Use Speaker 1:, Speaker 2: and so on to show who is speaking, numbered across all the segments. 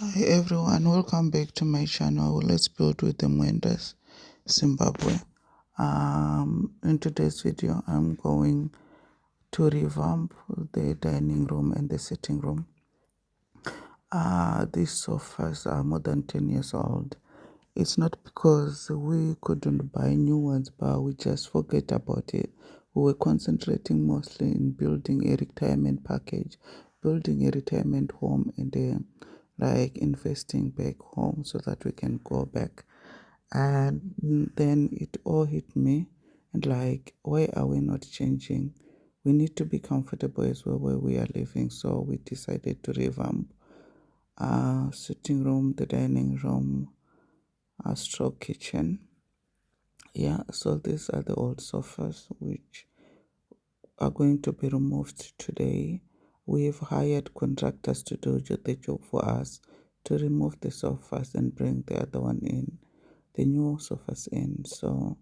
Speaker 1: Hi everyone, welcome back to my channel. Let's build with the Mwenders, Zimbabwe. In today's video, I'm going to revamp the dining room and the sitting room. These sofas are more than 10 years old. It's not because we couldn't buy new ones, but we just forget about it. We were concentrating mostly in building a retirement package, building a retirement home, and like investing back home so that we can go back. And then it all hit me, and like, why are we not changing? We need to be comfortable as well where we are living. So we decided to revamp sitting room, the dining room, stroke kitchen. Yeah, so these are the old sofas which are going to be removed today. We've hired contractors to do the job for us to remove the sofas and bring the other one in, the new sofas in. So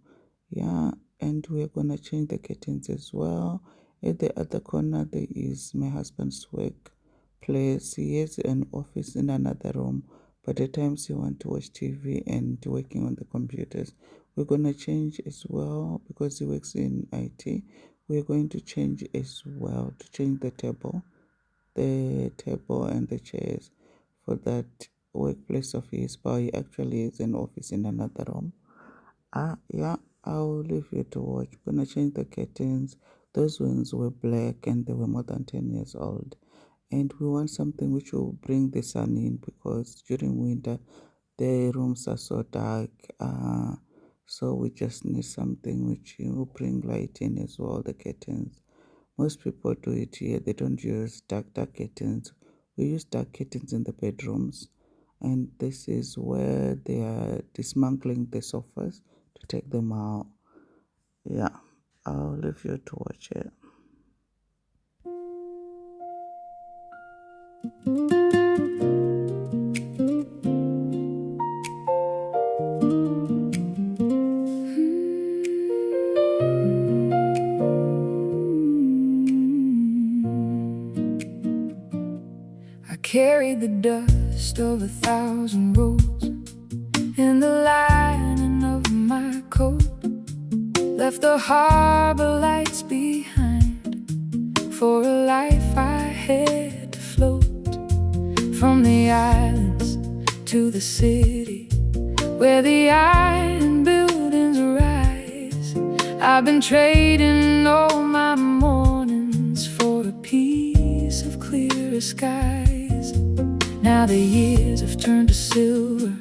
Speaker 1: yeah, and we're gonna change the curtains as well. At the other corner there is my husband's work place. He has an office in another room, but at times he wants to watch TV and working on the computers. We're gonna change as well because he works in IT. We're going to change as well to change the table and the chairs for that workplace of his, but he actually has an office in another room. Yeah, I'll leave you to watch. Gonna change the curtains. Those ones were black and they were more than 10 years old. And we want something which will bring the sun in because during winter the rooms are so dark. So we just need something which will bring light in as well, the curtains. Most people do it here. They don't use dark curtains. We use dark curtains in the bedrooms. And this is where they are dismantling the sofas to take them out. Yeah, I'll leave you to watch it.
Speaker 2: I carried the dust of 1,000 roads in the lining of my coat, left the harbor lights behind for a life I had to float. From the islands to the city where the iron buildings rise, I've been trading all my mornings for a piece of clearer skies. Now the years have turned to silver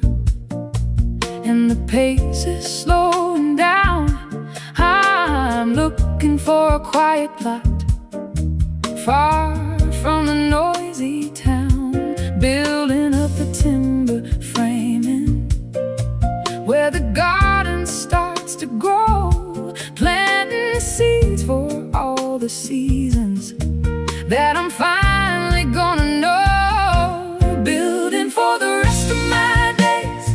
Speaker 2: and the pace is slowing down. I'm looking for a quiet plot far from the noisy town, building up the timber framing where the garden starts to grow, planting seeds for all the seasons that I'm finally gonna know. Building for the rest of my days,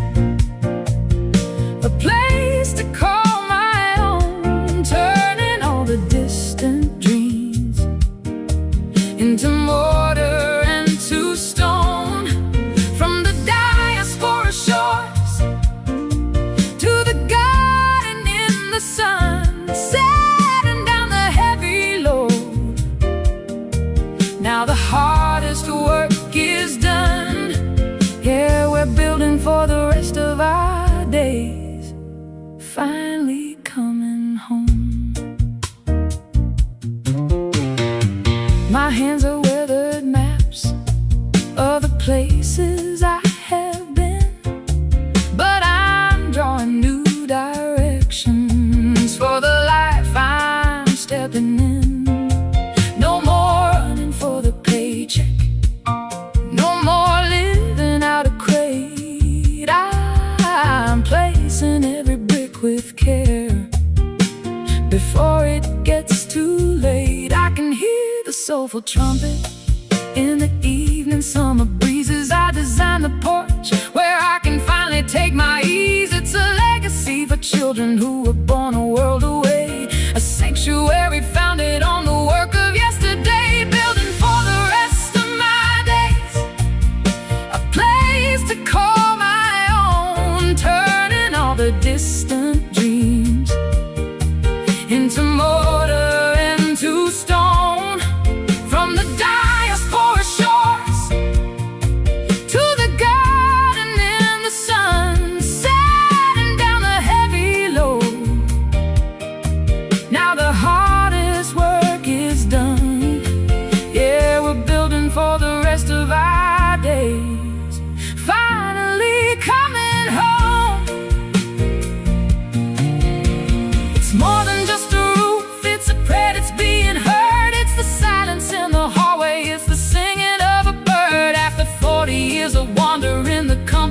Speaker 2: a place to call my own, turning all the distant dreams into mortar and to stone. From the diaspora shores to the garden in the sun, setting down the heavy load. Now the hardest work is done. Yeah, we're building for the rest of our days, finally coming home. My hands are weathered maps of the places I have been, but I'm drawing new directions for the life I'm stepping in. No more running for the paycheck, no more living out a crate. I'm placing every brick with care before it gets too late. I can hear the soulful trumpet in the evening summer breezes. I designed the porch where I can finally take my ease. It's a legacy for children who were born a world away, a sanctuary founded on the work of yesterday. Building for the rest of my days, a place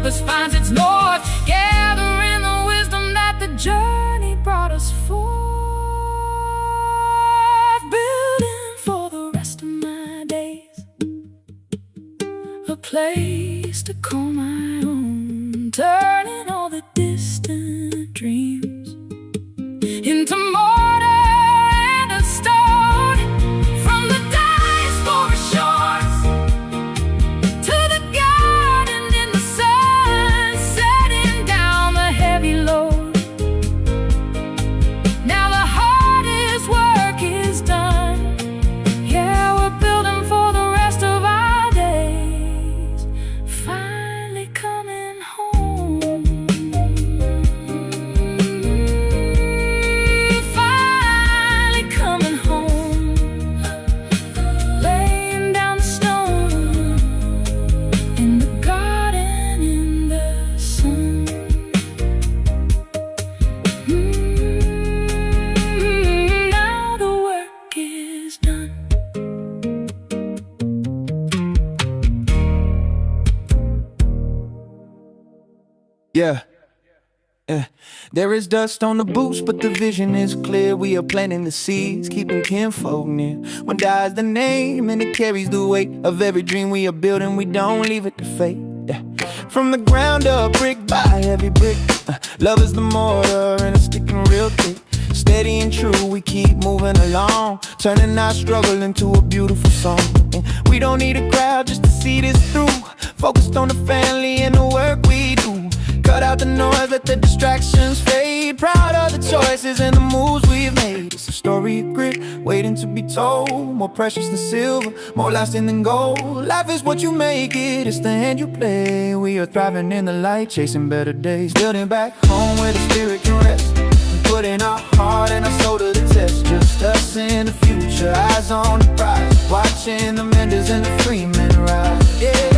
Speaker 2: compass finds its north, gathering the wisdom that the journey brought us forth. Building for the rest of my days, a place to call my own, turning all the distant dreams into mortar and a stone. From the diaspora shores to the garden in the sun, setting down the heavy load. Now the hardest work is done. Yeah, we're building for the rest of our days, finally coming home. Finally coming home. Laying down the stone in the garden in the sun. Now the work is done.
Speaker 3: Yeah. Yeah. There is dust on the boots, but the vision is clear. We are planting the seeds, keeping kinfolk near. One dies the name, and it carries the weight of every dream we are building. We don't leave it to fate. Yeah. From the ground up, brick by every brick, love is the mortar, and it's sticking real thick. Steady and true, we keep moving along, turning our struggle into a beautiful song. And we don't need a crowd just to see this through. Focused on the family and the work we do. Cut out the noise, let the distractions fade. Proud of the choices and the moves we've made. It's a story of grit, waiting to be told. More precious than silver, more lasting than gold. Life is what you make it, it's the hand you play. We are thriving in the light, chasing better days. Building back home where the spirit can rest. Putting our heart and our soul to the test. Just us in the future, eyes on the prize. Watching the Mendes and the Freemen rise. Yeah.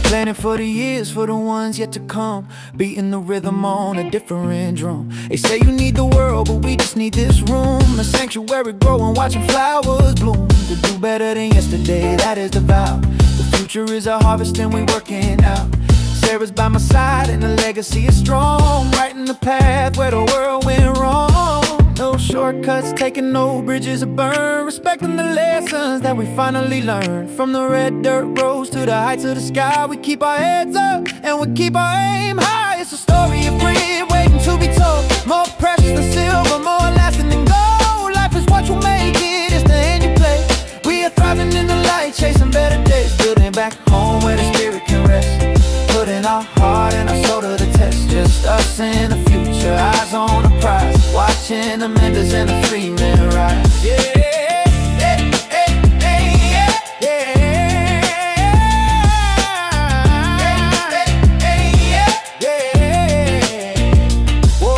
Speaker 3: Planning for the years, for the ones yet to come. Beating the rhythm on a different drum. They say you need the world, but we just need this room. A sanctuary growing, watching flowers bloom. To do better than yesterday, that is the vow. The future is a harvest and we working out. Sarah's by my side and the legacy is strong. Writing the path where the world went wrong. No shortcuts, taking no bridges to burn. Respecting the lessons that we finally learned. From the red dirt roads to the heights of the sky, we keep our heads up and we keep our aim high. It's a story of grit waiting to be told. More precious than silver, more lasting than gold. Life is what you make it, it's the hand you play. We are thriving in the light, chasing better days. Building back home where the spirit can rest. Putting our heart and our soul to the test. Just us in the future, eyes on the prize. Watching the Mendes and the Freemen rise. Yeah, yeah, yeah, yeah, yeah. Whoa.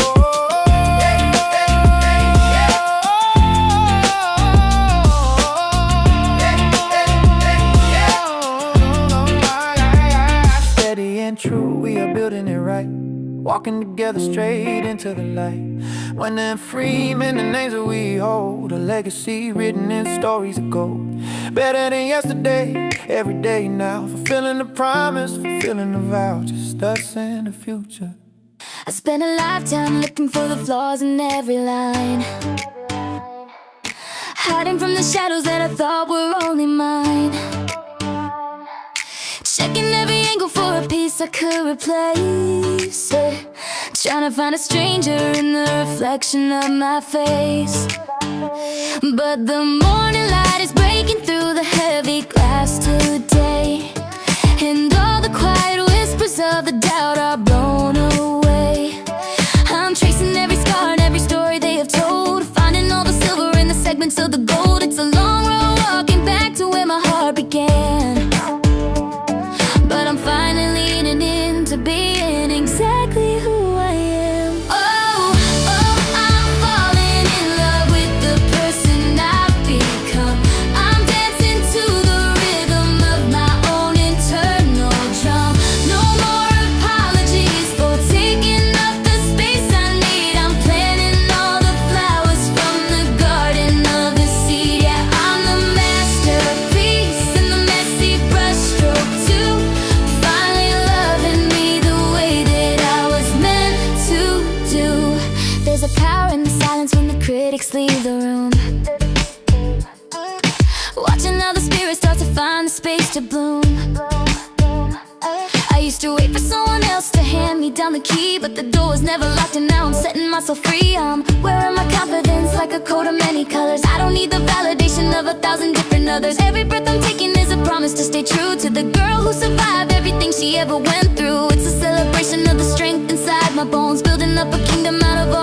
Speaker 3: Steady and true, we are building it right. Walking together straight into the light. When they're Freemen, the names that we hold. A legacy written in stories of gold. Better than yesterday, every day now. Fulfilling the promise, fulfilling the vow. Just us and the future.
Speaker 4: I spent a lifetime looking for the flaws in every line, hiding from the shadows that I thought were only mine. Checking every angle for a piece I could replace it. Trying to find a stranger in the reflection of my face. But the morning light is breaking through the heavy glass today, and all the quiet whispers of the doubt are blown away. I'm tracing every scar and every story they have told, finding all the silver in the segments of the gold. It's a long road walking back to where my heart began, but I'm finally leaning into being exactly who I am. Oh, oh, I'm falling in love with the person I've become. I'm dancing to the rhythm of my own internal drum. No more apologies for the power in the silence when the critics leave the room. Watching how the spirit starts to find the space to bloom. I used to wait for someone else to hand me down the key, but the door was never locked and now I'm setting myself free. I'm wearing my confidence like a coat of many colors. I don't need the validation of 1,000 different others. Every breath I'm taking is a promise to stay true to the girl who survived everything she ever went through. It's a celebration of the strength inside my bones, building up a kingdom out of